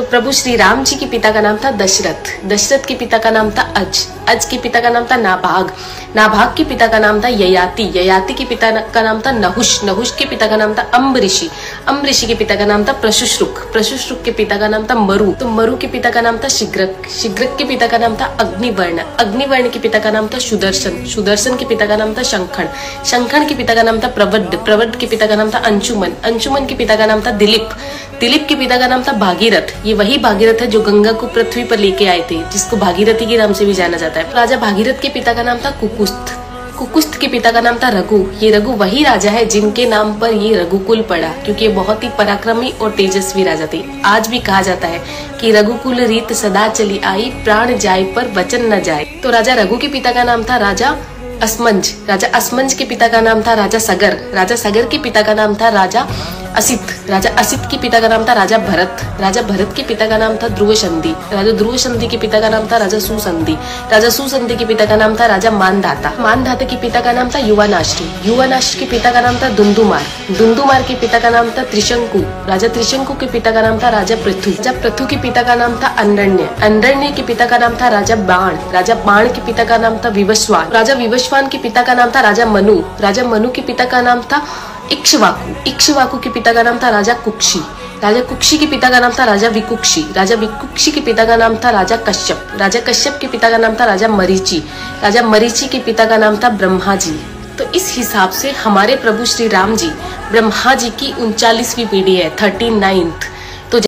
तो प्रभु श्री राम जी के पिता का नाम था दशरथ, दशरथ के पिता का नाम था अज, अज के पिता का नाम था नाभाग, नाभाग के पिता का नाम था ययाति, ययाति के पिता का नाम था नहुष, नहुष के पिता का नाम था अम्बऋषि, अम्बऋषि के पिता का नाम था प्रशुश्रुक, प्रशुश्रुक के पिता का नाम था मरु, तो मरु के पिता का नाम था शिग्रक, शिग्रक के पिता का नाम था अग्निवर्ण, अग्निवर्ण के पिता का नाम था सुदर्शन, सुदर्शन के पिता का नाम था शंखण, शंखण के पिता का नाम था प्रवड, प्रवड के पिता का नाम था अंशुमन, अंशुमन के पिता का नाम था दिलीप, दिलीप के पिता का नाम था भागीरथ, ये वही भागीरथ है जो गंगा को पृथ्वी पर लेके आए थे, जिसको भागीरथी के नाम से भी जाना जाता है। राजा भागीरथ के पिता का नाम था कुकुस्थ, कुकुस्थ के पिता का नाम था रघु, ये रघु वही राजा है जिनके नाम पर ये रघुकुल पड़ा, क्योंकि ये बहुत ही पराक्रमी और तेजस्वी राजा थे। आज भी कहा जाता है कि रघुकुल रीत सदा चली आई, प्राण जाए पर वचन न जाए। तो राजा रघु के पिता का नाम था राजा असमंज, राजा असमंज के पिता का नाम था राजा सगर, राजा सगर के पिता का नाम था राजा असित, राजा असित के पिता का नाम था राजा भरत, राजा भरत के पिता का नाम था ध्रुव संधि, राजा ध्रुव संधि के पिता का नाम था राजा सुसंधि, राजा सुसंधि के पिता का नाम था राजा मानधाता, मानधाता के पिता का नाम था युवानाश्री, युवानाश्री के पिता का नाम था दुंदुमार, दुंदुमार के पिता का नाम था त्रिशंकु, राजा त्रिशंकु के पिता का नाम था राजा पृथु, राजा पृथु के पिता का नाम था अंडरण्य, अंडरण्य के पिता का नाम था राजा बाण, राजा बाण के पिता का नाम था विवस्वान, राजा विवस्वान के पिता का नाम था राजा मनु, राजा मनु के पिता का नाम था इक्ष्वाकु, इक्ष्वाकु के पिता का नाम था राजा कुक्षी, राजा कुक्षी के पिता का नाम था राजा विकुक्षी, राजा विकुक्षी के पिता का नाम था राजा कश्यप, राजा कश्यप के पिता का नाम था राजा मरीचि, राजा मरीचि के पिता का नाम था ब्रह्मा जी। तो इस हिसाब से हमारे प्रभु श्री राम जी ब्रह्मा जी की 39वीं पीढ़ी है, 39th।